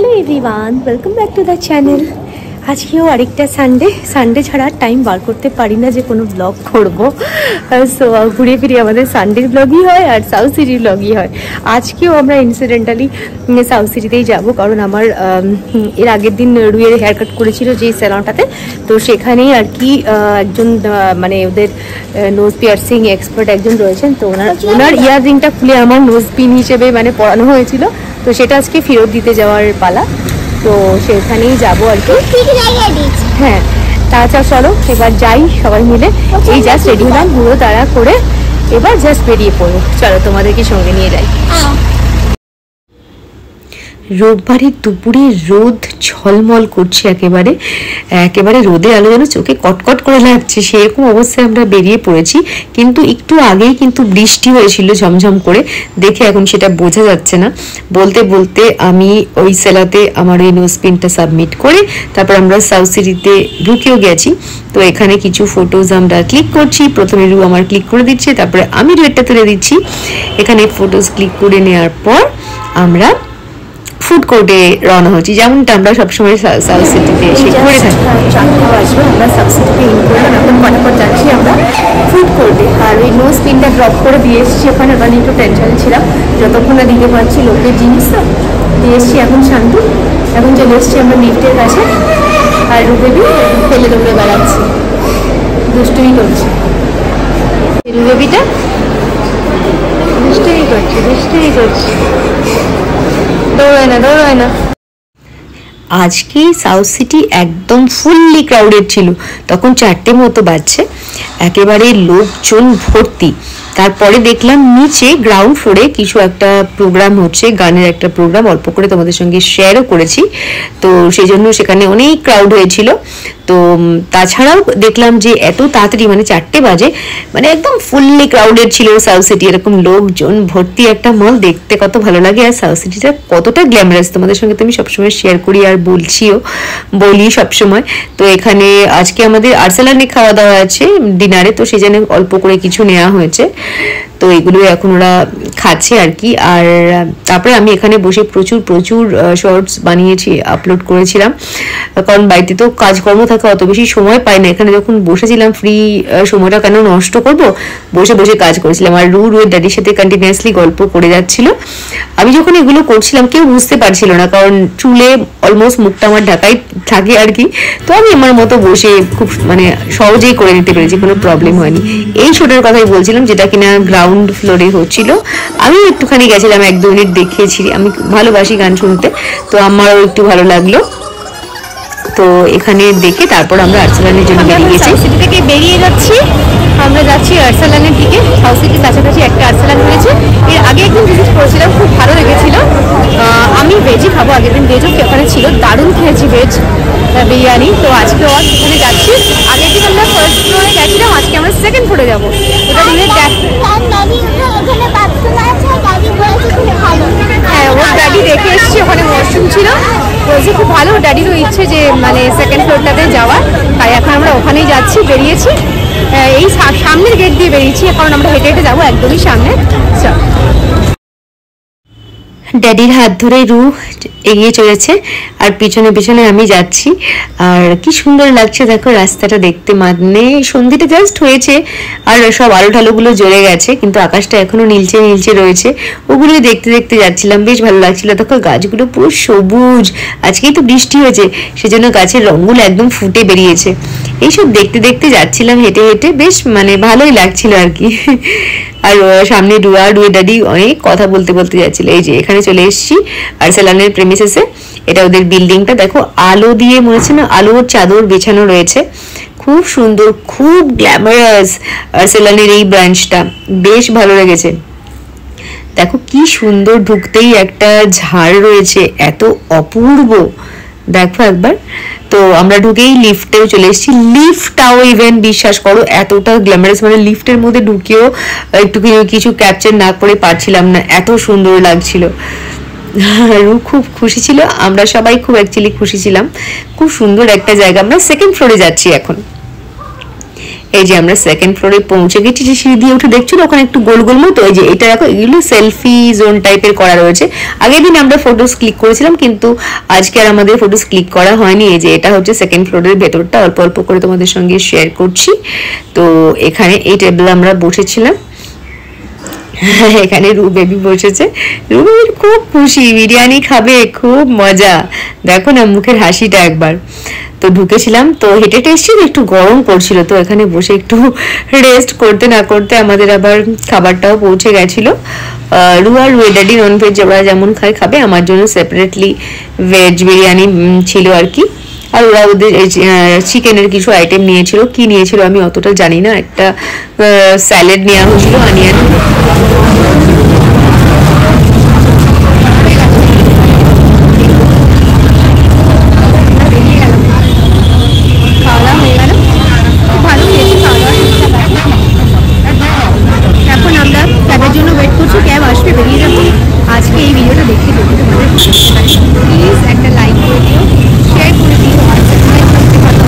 Hello everyone, welcome back to the channel. আজকেও আরেকটা Sunday ছাড়া টাইম বার করতে পারি না যে কোনো ব্লগ করবো। সো ঘুরে ফিরে আমাদের সানডে ব্লগই হয় আর সাউথ সিটি ব্লগই হয়। আজকেও আমরা ইনসিডেন্টালি সাউথ সিটিতেই যাব, কারণ আমার এর আগের দিন রুয়ের হেয়ার কাট করেছিল যে স্যালনটাতে, তো সেখানেই আর কি একজন মানে ওদের নোজ পিয়ার্সিং এক্সপার্ট একজন রয়েছেন, তো ওনার ইয়াররিংটা খুলে আমার নোজ পিন হিসেবে মানে পরানো হয়েছিল, তো সেটা আজকে ফেরত দিতে যাওয়ার পালা। তো সেখানেই যাবো আর কি। হ্যাঁ, তাছাড়া চলো এবার যাই সবাই মিলে। এই জাস্ট রেডি হলাম, পুরো তাড়া করে এবার জাস্ট বেরিয়ে পড়বো। চলো তোমাদেরকে সঙ্গে নিয়ে যাই। রোববারের দুপুরে রোদ ঝলমল করছে, একেবারে রোদের আলো যেন চোখে কটকট করে লাগছে, সেরকম অবস্থায় আমরা বেরিয়ে পড়েছি। কিন্তু একটু আগেই কিন্তু বৃষ্টি হয়েছিল ঝমঝম করে, দেখে এখন সেটা বোঝা যাচ্ছে না। বলতে বলতে আমি ওই সেলাতে আমার এই নোজ পিনটা সাবমিট করে তারপর আমরা সাউথ সিটিতে ঢুকেও গেছি। তো এখানে কিছু ফটোজ আমরা ক্লিক করছি। প্রথমে রু আমার ক্লিক করে দিচ্ছে, তারপরে আমি রুয়েরটা তুলে দিচ্ছি। এখানে ফটোজ ক্লিক করে নেওয়ার পর আমরা ফুড কোর্টে রওনা হচ্ছি, যেমনটা আমরা সবসময় সাউথ সিটিতে এসে করে থাকি। 4টা বাজবে, আমরা সাউথ সিটিতে ইন করলাম, এখন ফটাফট যাচ্ছি আমরা ফুড কোর্টে। আর ওই নোজ পিনটা ড্রপ করে দিয়ে এসেছি ওখানে, ওখানে একটু টেনশন ছিলাম, যতক্ষণ না দিতে পারছি লোকের জিনিস তো দিয়ে এসেছি। এখন শান্তি, এখন চলে এসেছি আমরা লিফটের কাছে। আর রুবেবি ফেলে দৌড়ে বেড়াচ্ছি, দুষ্টুমি করছে। রুবেবিটা দুষ্টুমি করছে, দৌড়ায় না। আজকে সাউথ সিটি একদম ফুললি ক্রাউডেড ছিল, তখন 4টে মতো বাজছে, একেবারে লোকজন ভর্তি। তারপরে দেখলাম নিচে গ্রাউন্ড ফ্লোরে কিছু একটা প্রোগ্রাম হচ্ছে, গানের একটা প্রোগ্রাম, অল্প করে তোমাদের সঙ্গে শেয়ারও করেছি, তো সেই জন্য সেখানে অনেক ক্রাউড হয়েছিল। তো তাছাড়াও দেখলাম যে এত তাড়াতাড়ি মানে 4টে বাজে মানে একদম ফুললি ক্রাউডেড ছিল সাউথ সিটি, এরকম লোকজন ভর্তি একটা মল, দেখতে কত ভালো লাগে। আর সাউথ সিটিটা কতটা গ্ল্যামারাস তোমাদের সঙ্গে তো আমি সবসময় শেয়ার করি আর বলি সবসময়। তো এখানে আজকে আমাদের আর্সেলানে খাওয়া দাওয়া আছে ডিনারে, তো সেই জন্য অল্প করে কিছু নেওয়া হয়েছে, তো এগুলো এখন ওরা খাচ্ছে আর কি। আর তারপরে আমি এখানে বসে প্রচুর শর্টস বানিয়েছি, আপলোড করেছিলাম, কারণ বাড়িতে তো কাজকর্ম থাকে, অত বেশি সময় পাই না। এখানে যখন বসেছিলাম ফ্রি সময়টা কেন নষ্ট করব, বসে কাজ করেছিলাম। আর রুয়ের ড্যাডির সাথে কন্টিনিউয়াসলি গল্প করে যাচ্ছিল। আমি যখন এগুলো করছিলাম কেউ বুঝতে পারছিল না, কারণ চুলে অলমোস্ট মুখটা আমার ঢাকাই থাকে আর কি, তো আমি আমার মতো বসে খুব মানে সহজেই করে নিতে পেরেছি, কোনো প্রবলেম হয়নি। এই শোটার কথাই বলছিলাম যেটা কিনা গ্রাউন্ড ফ্লোরে হচ্ছিল। আমি একটুখানি গেছিলাম, 1-2 মিনিট দেখিয়েছি। আমি ভালোবাসি গান শুনতে, তো আমারও একটু ভালো লাগলো। তো এখানে দেখে তারপর আমরা আর্সেলানের জন্য বেরিয়ে গেছি। সিটি থেকে বেরিয়ে যাচ্ছি, আমরা যাচ্ছি আর্সেলানের দিকে। সাউথ সিটির কাছাকাছি একটা আর্সেলান রয়েছে, এর আগে একদিন ভিজিট করেছিলাম, খুব ভালো লেগেছিল। আমি ভেজই খাবো, আগের দিন ভেজও ওখানে ছিল, দারুণ খেয়েছি ভেজ বিরিয়ানি। তো আজকে সেখানে যাচ্ছি। আগের দিন আমরা ফার্স্ট ফ্লোরে গেছিলাম, আজকে আমরা সেকেন্ড ফ্লোরে যাবো। ওটা দিয়ে হ্যাঁ, ওর ড্যাডি দেখে এসেছি, ওখানে ওয়াশরুম ছিল, বলছে খুব ভালো। ড্যাডিরও ইচ্ছে যে মানে সেকেন্ড ফ্লোরটাতে যাওয়ার, তাই এখন আমরা ওখানেই যাচ্ছি। বেরিয়েছি এই সামনের গেট দিয়ে বেরিয়েছি, এখন আমরা হেঁটে যাবো একদমই সামনে। ড্যাডির হাত ধরে রু এগিয়ে চলেছে আর পিছনে আমি যাচ্ছি। আর কি সুন্দর লাগছে দেখো রাস্তাটা দেখতে, মানে সন্ধ্যেটা জাস্ট হয়েছে আর সব আলো ঠালোগুলো জ্বলে গেছে, কিন্তু আকাশটা এখনো নীলচে রয়েছে। ওগুলো দেখতে যাচ্ছিলাম, বেশ ভালো লাগছিল। দেখো গাছগুলো পুরো সবুজ, আজকেই তো বৃষ্টি হয়েছে, সেজন্য গাছের রঙগুলো একদম ফুটে বেরিয়েছে। এইসব দেখতে যাচ্ছিলাম হেঁটে, বেশ মানে ভালোই লাগছিল আর কি। আর সামনে রুয়ের ড্যাডি অনেক কথা বলতে যাচ্ছিল। এই যে এখানে চলে এসেছি আর্সেলানের প্রেমিসেসে, এটা ওদের বিল্ডিংটা। দেখো আলো দিয়ে মনে হচ্ছে না আলোর চাদর বেছানো রয়েছে, খুব সুন্দর, খুব গ্ল্যামারাস আর্সেলানের এই ব্রাঞ্চটা, বেশ ভালো লেগেছে। দেখো কি সুন্দর, ঢুকতেই একটা ঝাড় রয়েছে, এত অপূর্ব, দেখো একবার। তো আমরা ঢুকেই লিফটেও চলে এসেছি, লিফটটাও ইভেন বিশ্বাস করো এতটা গ্ল্যামারাস, মানে লিফটের মধ্যে ঢুকেও একটু কিছু ক্যাপচার না করে পারছিলাম না, এত সুন্দর লাগছিল। রু খুব খুশি ছিল, আমরা সবাই খুব অ্যাকচুয়ালি খুশি ছিলাম, খুব সুন্দর একটা জায়গা। আমরা সেকেন্ড ফ্লোরে যাচ্ছি এখন। এই যে আমরা সেকেন্ড ফ্লোরে পৌঁছে গেছি, যে সিঁড়ি দিয়ে উঠে দেখছো না ওখানে একটু গোল গোল মতো, এই যে এটা দেখো, এগুলো সেলফি জোন টাইপের করা রয়েছে। আগের দিন আমরা ফটোস ক্লিক করেছিলাম, কিন্তু আজকে আর আমাদের ফটোস ক্লিক করা হয়নি। এই যে এটা হচ্ছে সেকেন্ড ফ্লোরের ভেতরটা, অল্প অল্প করে তোমাদের সঙ্গে শেয়ার করছি। তো এখানে এই টেবিলে আমরা বসেছিলাম, এখানে রু বেবি বসেছে, রু বেবির খুব খুশি, বিরিয়ানি খাবে, খুব মজা, দেখো না মুখের হাসিটা একবার। তো ঢুকেছিলাম, তো হেঁটে হেঁটে এসেছি, একটু গরম পড়ছিল, তো এখানে বসে একটু রেস্ট করতে না করতে আমাদের আবার খাবারটাও পৌঁছে গেছিল। রু আর রুয়ের ড্যাডি ননভেজ ওরা যেমন খায় খাবে, আমার জন্য সেপারেটলি ভেজ বিরিয়ানি ছিল আর কি। আর ওরা ওদের চিকেনের কিছু আইটেম নিয়েছিল, কি নিয়েছিল আমি অতটা জানি না, একটা স্যালাড নেওয়া হয়েছিল অনিয়ন। এখন আমরা ক্যাবের জন্য ওয়েট করছি, ক্যাব আসবে, বেরিয়ে যাবো। আজকে এই ভিডিওটা দেখে যদি তোমাদের প্লিজ একটা লাইক করে দিও, শেয়ার করে দিও, আর সাবস্ক্রাইব করতে পারো।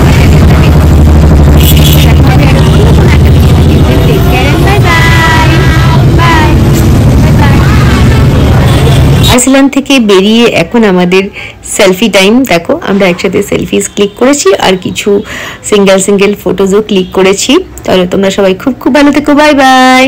আইসল্যান্ড থেকে বেরিয়ে এখন আমাদের সেলফি টাইম। দেখো আমরা একসাথে সেলফিস ক্লিক করেছি, আর কিছু সিঙ্গেল সিঙ্গেল ফটোজও ক্লিক করেছি। তাহলে তোমরা সবাই খুব খুব ভালো থেকো, বাই বাই।